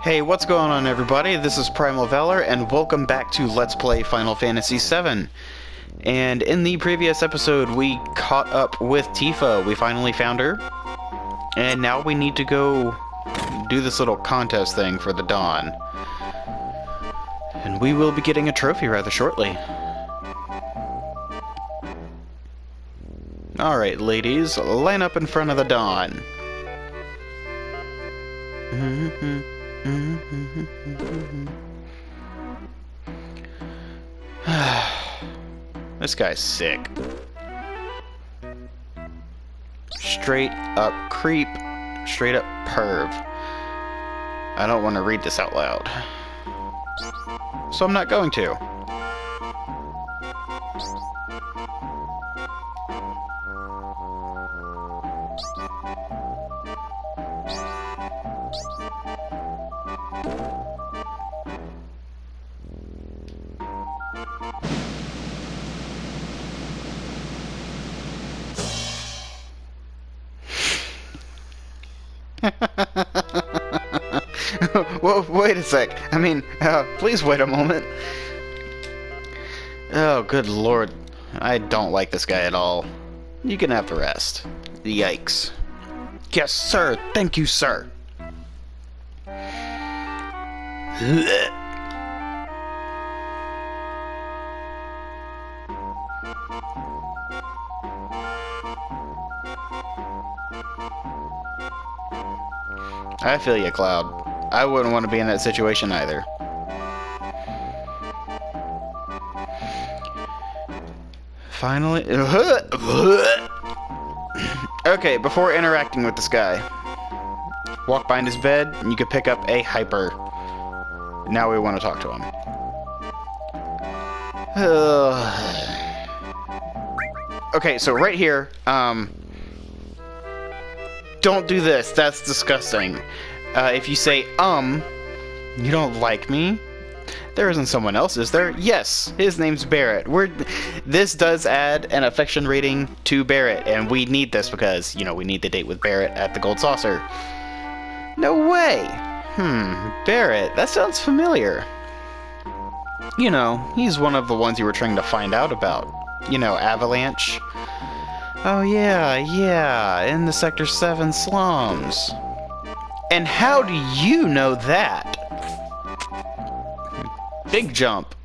Hey, what's going on everybody? This is Primal Valor, and welcome back to Let's Play Final Fantasy VII. And in the previous episode, we caught up with Tifa. We finally found her. And now we need to go do this little contest thing for the Dawn. And we will be getting a trophy rather shortly. Alright, ladies, line up in front of the Dawn. This guy's sick. Straight up creep, straight up perv. I don't want to read this out loud, so I'm not going to. Well, wait a sec. I mean, please wait a moment. Oh, good lord. I don't like this guy at all. You can have the rest. Yikes. Yes, sir. Thank you, sir. I feel you, Cloud. I wouldn't want to be in that situation either. Finally... Okay, before interacting with this guy, walk behind his bed, and you can pick up a hyper. Now we want to talk to him. Okay, so right here, don't do this. That's disgusting. If you say, you don't like me? There isn't someone else, is there? Yes, his name's Barrett. This does add an affection rating to Barrett, and we need this because, you know, we need to date with Barrett at the Gold Saucer. No way! Barrett, that sounds familiar. You know, he's one of the ones you were trying to find out about. You know, Avalanche. Oh yeah, in the Sector 7 slums. And how do you know that? Big jump.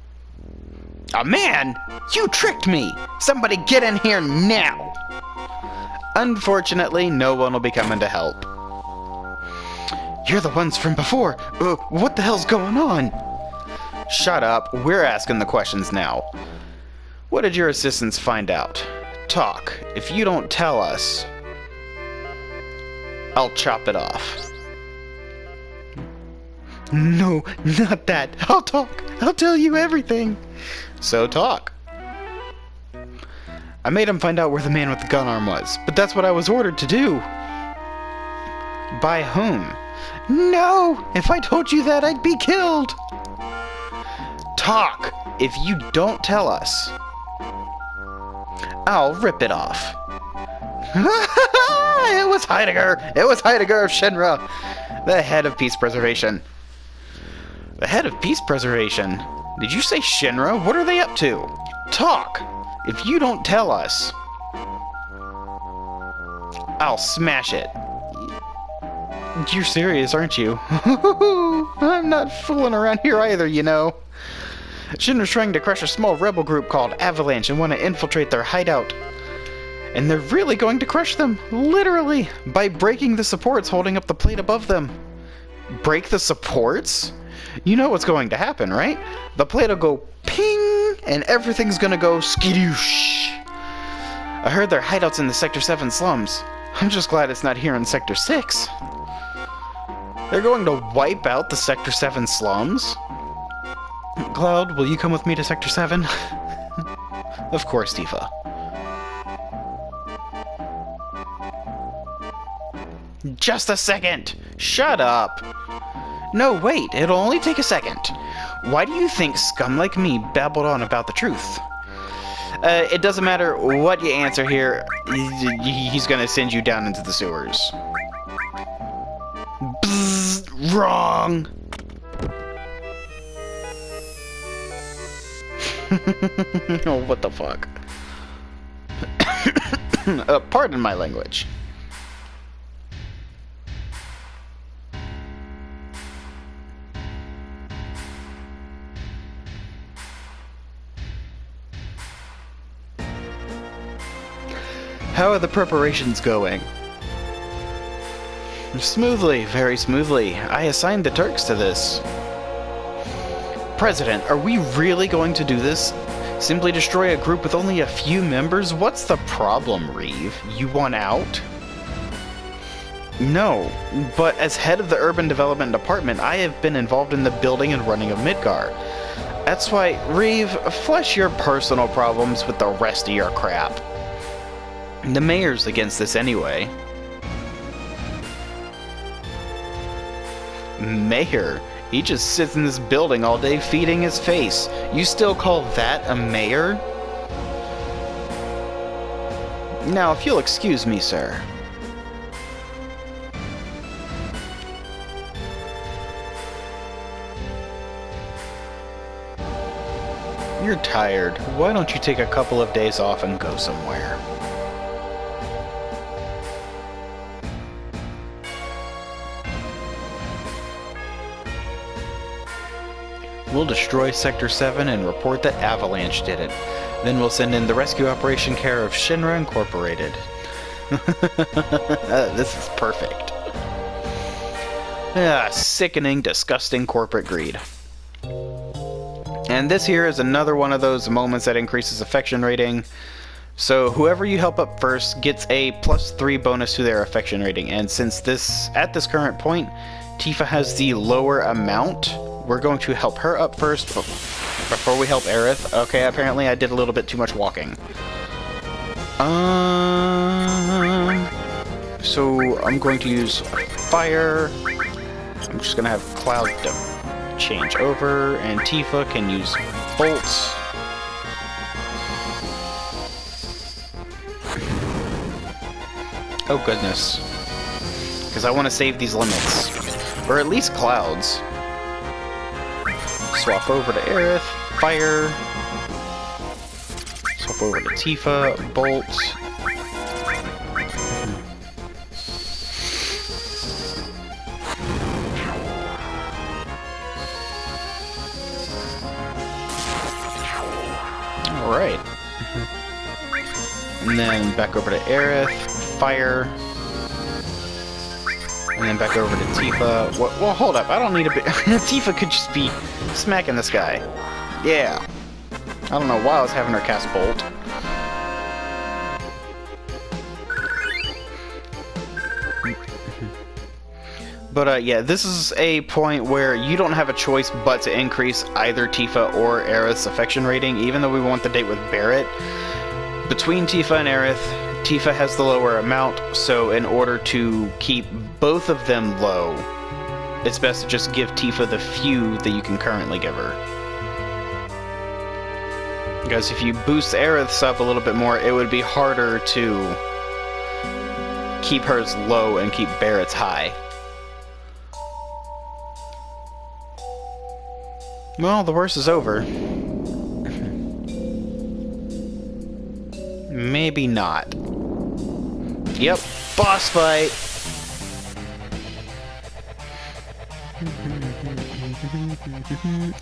Oh man, you tricked me! Somebody get in here now! Unfortunately, no one will be coming to help. You're the ones from before. What the hell's going on? Shut up, we're asking the questions now. What did your assistants find out? Talk. If you don't tell us, I'll chop it off. No, not that. I'll talk. I'll tell you everything. So talk. I made him find out where the man with the gun arm was, but that's what I was ordered to do. By whom? No! If I told you that, I'd be killed. Talk. If you don't tell us, I'll rip it off. It was Heidegger! It was Heidegger of Shinra! The head of peace preservation. The head of peace preservation? Did you say Shinra? What are they up to? Talk! If you don't tell us, I'll smash it. You're serious, aren't you? I'm not fooling around here either, you know. Shinra's trying to crush a small rebel group called Avalanche and want to infiltrate their hideout. And they're really going to crush them, literally, by breaking the supports holding up the plate above them. Break the supports? You know what's going to happen, right? The plate will go ping, and everything's gonna go skidoosh. I heard their hideout's in the Sector 7 slums. I'm just glad it's not here in Sector 6. They're going to wipe out the Sector 7 slums? Cloud, will you come with me to Sector 7? Of course, Tifa. Just a second! Shut up! No, wait, it'll only take a second. Why do you think scum like me babbled on about the truth? It doesn't matter what you answer here, he's gonna send you down into the sewers. Bzzz, wrong! Oh, what the fuck? Pardon my language. How are the preparations going? Smoothly, very smoothly. I assigned the Turks to this. President, are we really going to do this? Simply destroy a group with only a few members? What's the problem, Reeve? You want out? No, but as head of the Urban Development Department, I have been involved in the building and running of Midgar. That's why, Reeve, flesh your personal problems with the rest of your crap. The mayor's against this anyway. Mayor? He just sits in this building all day feeding his face. You still call that a mayor? Now, if you'll excuse me, sir. You're tired. Why don't you take a couple of days off and go somewhere? We'll destroy Sector 7 and report that Avalanche did it. Then we'll send in the rescue operation care of Shinra Incorporated. This is perfect. Sickening, disgusting corporate greed. And this here is another one of those moments that increases affection rating. So whoever you help up first gets a +3 bonus to their affection rating. And since at this current point, Tifa has the lower amount, we're going to help her up first before we help Aerith. Okay, apparently I did a little bit too much walking. So I'm going to use fire. I'm just going to have Cloud change over, and Tifa can use bolts. Oh goodness. Because I want to save these limits. Or at least Cloud's. Swap over to Aerith, fire. Swap over to Tifa, bolt. Alright. And then back over to Aerith, fire. And then back over to Tifa. Well, hold up. I don't need a bit. Tifa could just be smacking this guy. Yeah. I don't know why I was having her cast Bolt. But yeah, this is a point where you don't have a choice but to increase either Tifa or Aerith's affection rating, even though we want the date with Barrett. Between Tifa and Aerith, Tifa has the lower amount, so in order to keep both of them low, it's best to just give Tifa the few that you can currently give her. Because if you boost Aerith's up a little bit more, it would be harder to keep hers low and keep Barrett's high. Well, the worst is over. Maybe not. Yep, boss fight!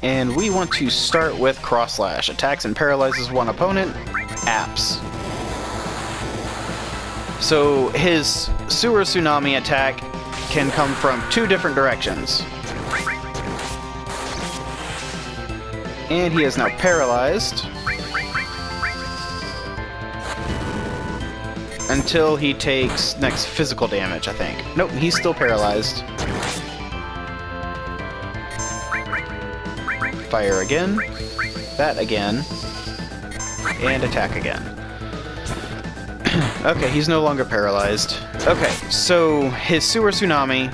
And we want to start with Cross Slash. Attacks and paralyzes one opponent. Apps. So his Sewer Tsunami attack can come from 2 different directions. And he is now paralyzed until he takes next physical damage, I think. Nope, he's still paralyzed. Fire again, that again, and attack again. Okay, he's no longer paralyzed. Okay, so his Sewer Tsunami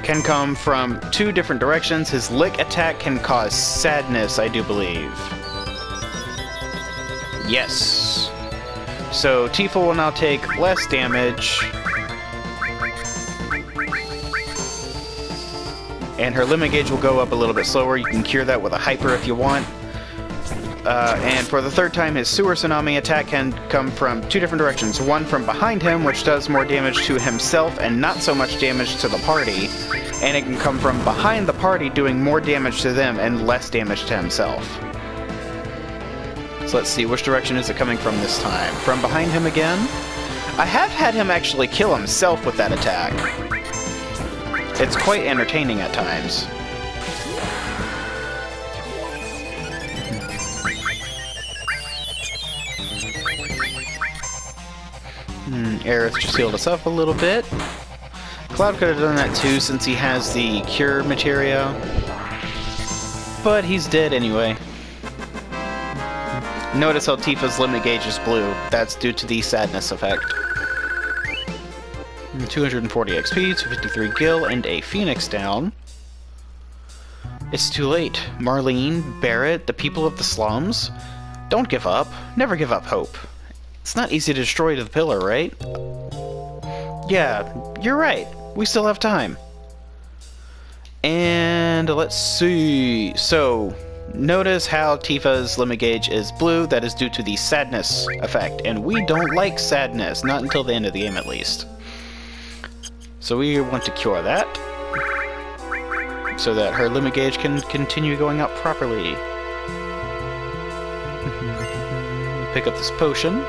can come from 2 different directions. His lick attack can cause sadness, I do believe. Yes. So Tifa will now take less damage. And her limit gauge will go up a little bit slower. You can cure that with a hyper if you want. And for the third time, his sewer tsunami attack can come from two different directions. One from behind him, which does more damage to himself and not so much damage to the party. And it can come from behind the party, doing more damage to them and less damage to himself. So let's see, which direction is it coming from this time? From behind him again? I have had him actually kill himself with that attack. It's quite entertaining at times. Aerith just healed us up a little bit. Cloud could have done that too since he has the cure materia. But he's dead anyway. Notice how Tifa's limit gauge is blue. That's due to the sadness effect. 240 XP, 253 gil, and a phoenix down. It's too late. Marlene, Barrett, the people of the slums. Don't give up. Never give up hope. It's not easy to destroy the pillar, right? Yeah, you're right. We still have time. And let's see. So, notice how Tifa's limit gauge is blue. That is due to the sadness effect. And we don't like sadness, not until the end of the game at least. So we want to cure that, so that her limit gauge can continue going up properly. Pick up this potion.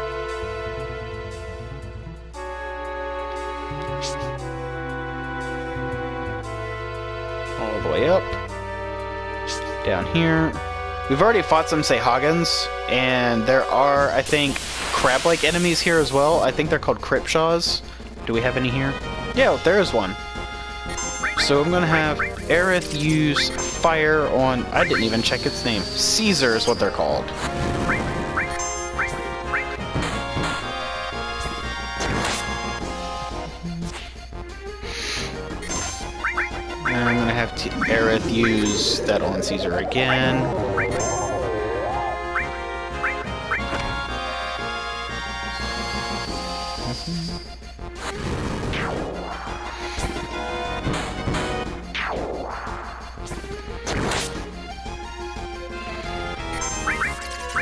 All the way up. Down here. We've already fought some Sahagins, and there are, I think, crab-like enemies here as well. I think they're called Cryptshaws. Do we have any here? Yeah, there is one. So I'm gonna have Aerith use fire on... I didn't even check its name. Caesar is what they're called. And I'm gonna have Aerith use that on Caesar again.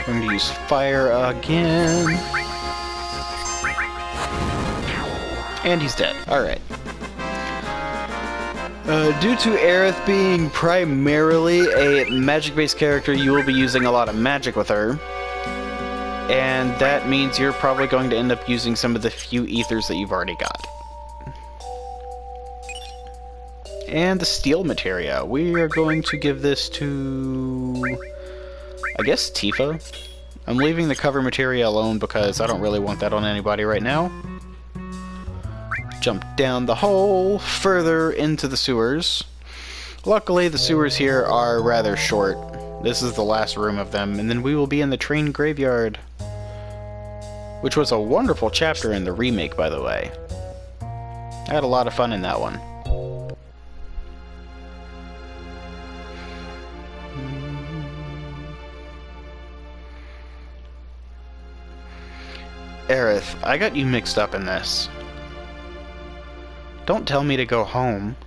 I'm going to use fire again. And he's dead. Alright. Due to Aerith being primarily a magic-based character, you will be using a lot of magic with her. And that means you're probably going to end up using some of the few ethers that you've already got. And the steel materia. We are going to give this to... I guess Tifa. I'm leaving the cover materia alone because I don't really want that on anybody right now. Jump down the hole, further into the sewers. Luckily, the sewers here are rather short. This is the last room of them, and then we will be in the train graveyard. Which was a wonderful chapter in the remake, by the way. I had a lot of fun in that one. Aerith, I got you mixed up in this. Don't tell me to go home.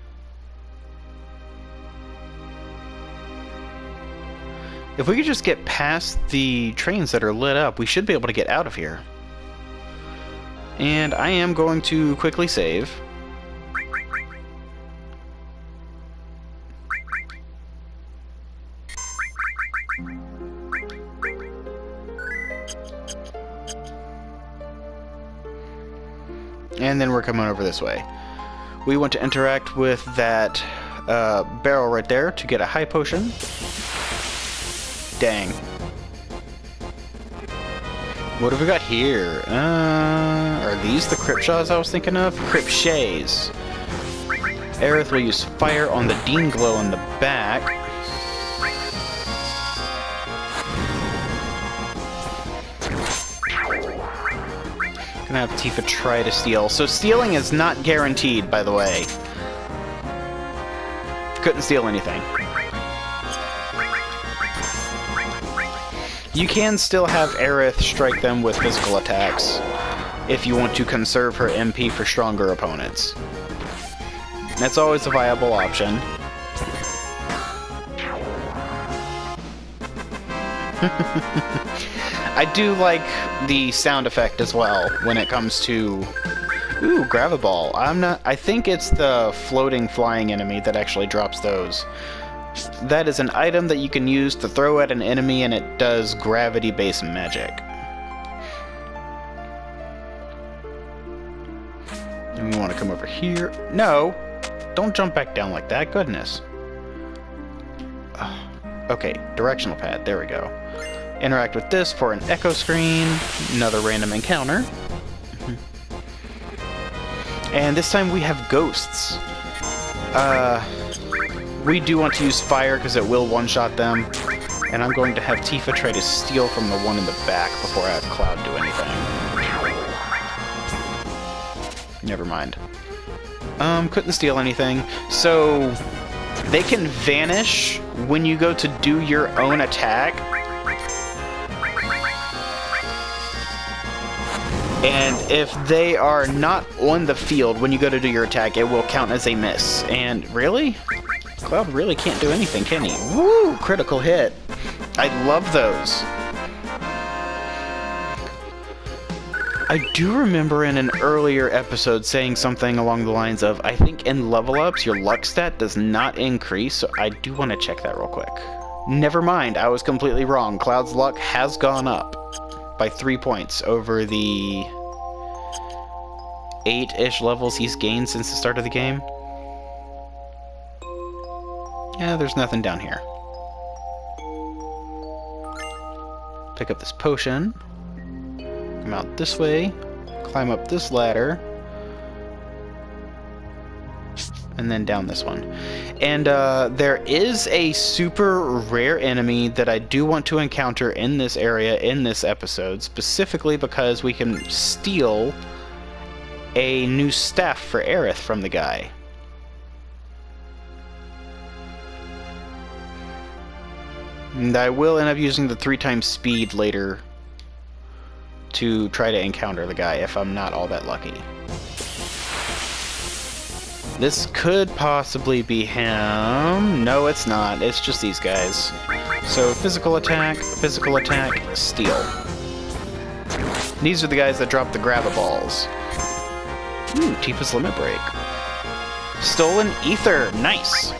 If we could just get past the trains that are lit up, we should be able to get out of here. And I am going to quickly save. And then we're coming over this way. We want to interact with that barrel right there to get a high potion. Dang. What have we got here? Are these the Cryptshaws I was thinking of? Cryptshays. Aerith will use fire on the Dean Glow in the back. Gonna have Tifa try to steal. So stealing is not guaranteed, by the way. Couldn't steal anything. You can still have Aerith strike them with physical attacks if you want to conserve her MP for stronger opponents. That's always a viable option. I do like the sound effect as well when it comes to... Ooh, grab-a-ball. I think it's the floating flying enemy that actually drops those. That is an item that you can use to throw at an enemy, and it does gravity-based magic. And we want to come over here. No! Don't jump back down like that. Goodness. Okay, directional pad. There we go. Interact with this for an echo screen. Another random encounter. And this time we have ghosts. We do want to use fire because it will one-shot them. And I'm going to have Tifa try to steal from the one in the back before I have Cloud do anything. Never mind. Couldn't steal anything. So, they can vanish when you go to do your own attack. And if they are not on the field when you go to do your attack, it will count as a miss. And really? Cloud really can't do anything, can he? Woo! Critical hit. I love those. I do remember in an earlier episode saying something along the lines of, I think in level ups, your luck stat does not increase, so I do want to check that real quick. Never mind, I was completely wrong. Cloud's luck has gone up by 3 points over the 8-ish levels he's gained since the start of the game. Yeah, there's nothing down here. Pick up this potion. Come out this way. Climb up this ladder. And then down this one. And there is a super rare enemy that I do want to encounter in this area, in this episode, specifically because we can steal a new staff for Aerith from the guy. And I will end up using the 3x speed later to try to encounter the guy if I'm not all that lucky. This could possibly be him. No, it's not. It's just these guys. So, physical attack, steal. These are the guys that drop the grab-a-balls. Ooh, Tifa's limit break. Stolen ether. Nice.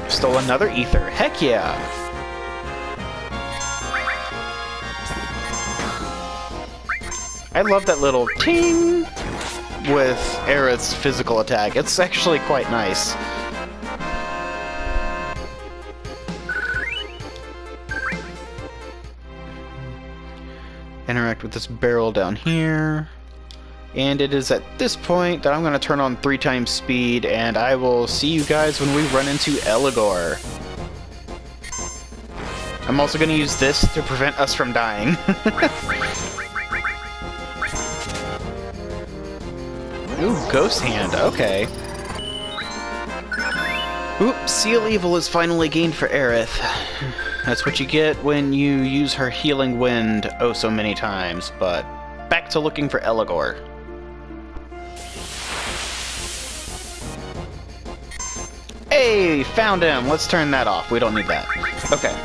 Stole another ether. Heck yeah. I love that little ting with Aerith's physical attack. It's actually quite nice. Interact with this barrel down here. And it is at this point that I'm going to turn on 3x speed, and I will see you guys when we run into Eligor. I'm also going to use this to prevent us from dying. Ooh, Ghost Hand, okay. Oop, Seal Evil is finally gained for Aerith. That's what you get when you use her Healing Wind oh so many times, but back to looking for Eligor. Hey, found him! Let's turn that off. We don't need that. Okay.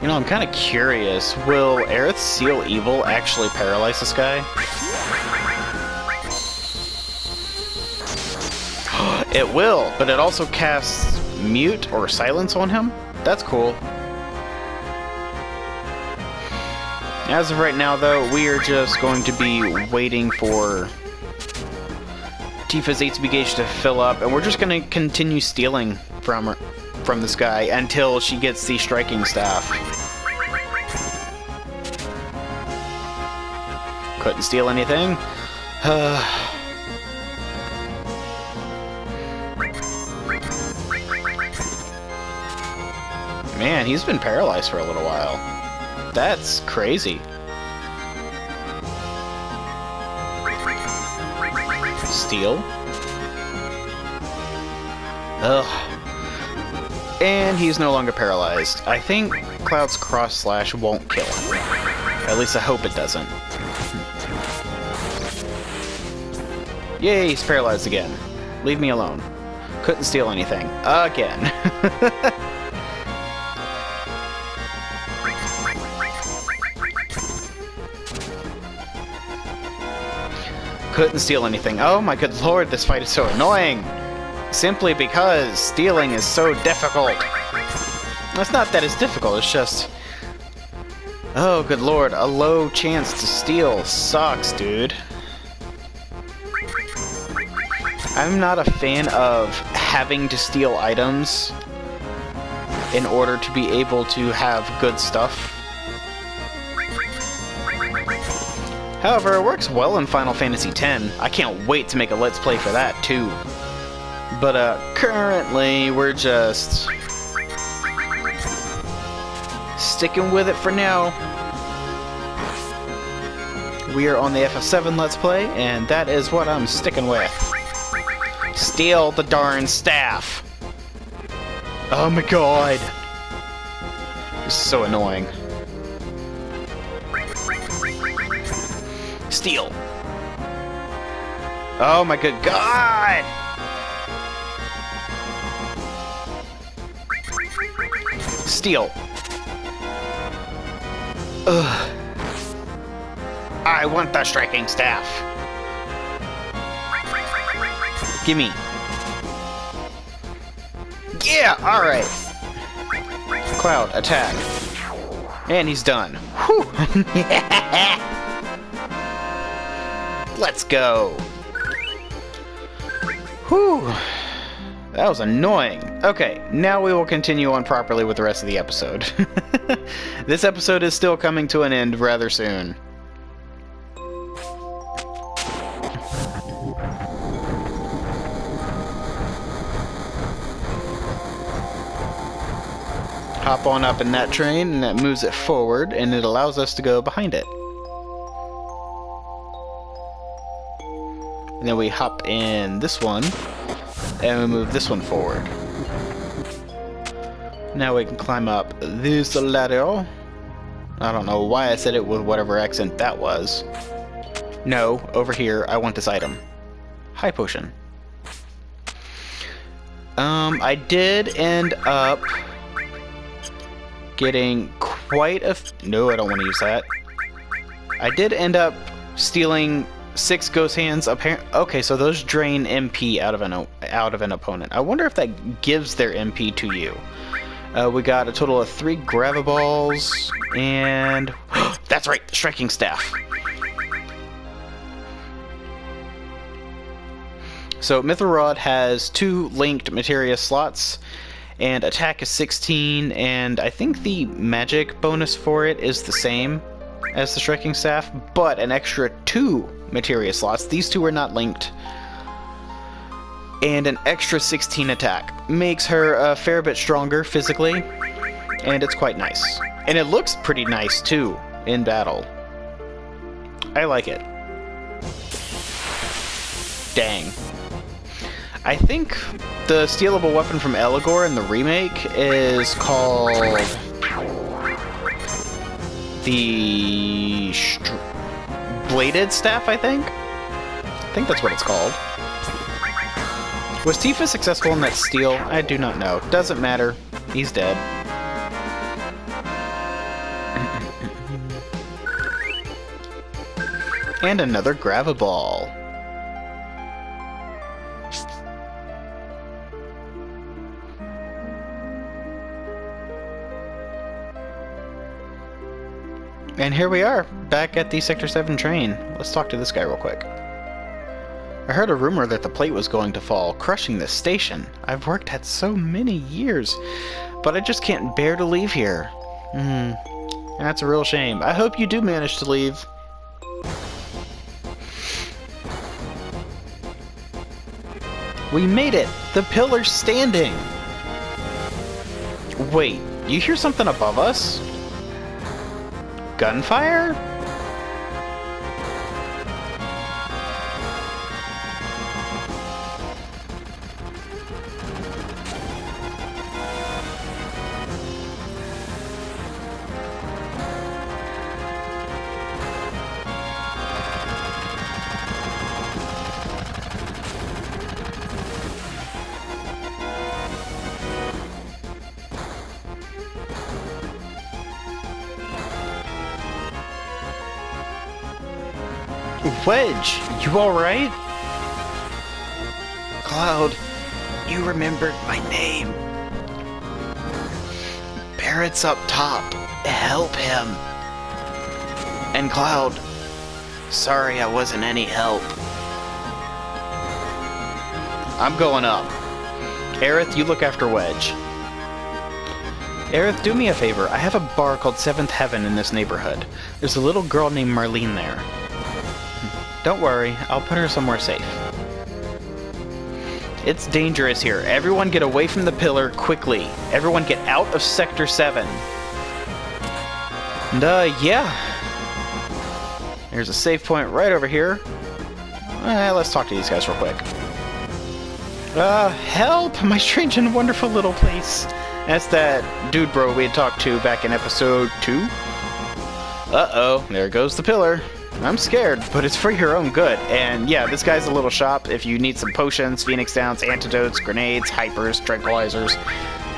You know, I'm kind of curious. Will Aerith's Seal Evil actually paralyze this guy? It will, but it also casts Mute or Silence on him? That's cool. As of right now, though, we are just going to be waiting for Tifa's HP gauge to fill up, and we're just going to continue stealing from this guy until she gets the striking staff. Couldn't steal anything. Man, he's been paralyzed for a little while. That's crazy. Steal. Ugh. And he's no longer paralyzed. I think Cloud's Cross Slash won't kill him. At least I hope it doesn't. Yay, he's paralyzed again. Leave me alone. Couldn't steal anything. Again. Couldn't steal anything. Oh my good lord, this fight is so annoying. Simply because stealing is so difficult. It's not that it's difficult, it's just... Oh good lord, a low chance to steal sucks, dude. I'm not a fan of having to steal items in order to be able to have good stuff. However, it works well in Final Fantasy X. I can't wait to make a Let's Play for that, too. But, currently, we're just... sticking with it for now. We are on the FF7 Let's Play, and that is what I'm sticking with. Steal the darn staff! Oh my god! This is so annoying. Steal! Oh my good god! Steal! Ugh. I want the striking staff! Gimme! Yeah! Alright! Cloud, attack. And he's done. Whew! Let's go! Whew! That was annoying. Okay, now we will continue on properly with the rest of the episode. This episode is still coming to an end rather soon. Hop on up in that train, and that moves it forward, and it allows us to go behind it. And then we hop in this one, and we move this one forward. Now we can climb up this ladder. I don't know why I said it with whatever accent that was. No, over here, I want this item. High potion. I did end up getting quite a... No, I don't want to use that. I did end up stealing 6 ghost hands. Okay, so those drain MP out of an opponent. I wonder if that gives their MP to you. We got a total of 3 gravaballs, and... That's right, the striking staff. So Mithril Rod has 2 linked materia slots, and attack is 16, and I think the magic bonus for it is the same as the striking staff, but an extra 2 materia slots. These 2 are not linked. And an extra 16 attack. Makes her a fair bit stronger physically, and it's quite nice. And it looks pretty nice too in battle. I like it. Dang. I think the stealable weapon from Eligor in the remake is called the Bladed Staff, I think? I think that's what it's called. Was Tifa successful in that steal? I do not know. Doesn't matter. He's dead. And another Gravaball. And here we are, back at the Sector 7 train. Let's talk to this guy real quick. I heard a rumor that the plate was going to fall, crushing this station. I've worked at so many years, but I just can't bear to leave here. That's a real shame. I hope you do manage to leave. We made it! The pillar's standing! Wait, you hear something above us? Gunfire? Wedge, you alright? Cloud, you remembered my name. Barrett's up top. Help him. And Cloud, sorry I wasn't any help. I'm going up. Aerith, you look after Wedge. Aerith, do me a favor. I have a bar called Seventh Heaven in this neighborhood. There's a little girl named Marlene there. Don't worry, I'll put her somewhere safe. It's dangerous here. Everyone get away from the pillar quickly. Everyone get out of Sector 7. And, yeah. There's a save point right over here. Let's talk to these guys real quick. Help! My strange and wonderful little place. That's that dude bro we had talked to back in episode 2. Uh-oh, there goes the pillar. I'm scared, but it's for your own good. And yeah, this guy's a little shop if you need some potions, phoenix downs, antidotes, grenades, hypers, tranquilizers,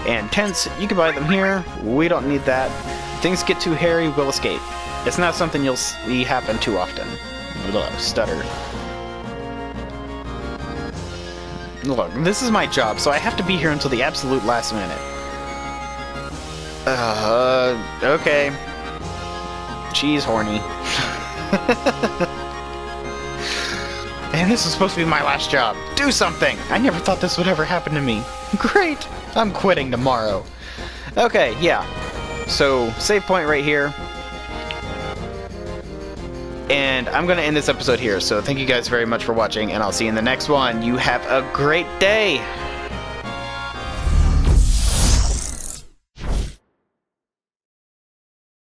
and tents. You can buy them here. We don't need that. If things get too hairy, we'll escape. It's not something you'll see happen too often. Ugh, stutter. Look, this is my job, so I have to be here until the absolute last minute. Okay. She's horny. And this is supposed to be my last job. Do something! I never thought this would ever happen to me. Great! I'm quitting tomorrow. Okay, yeah. So, save point right here. And I'm going to end this episode here, so thank you guys very much for watching, and I'll see you in the next one. You have a great day!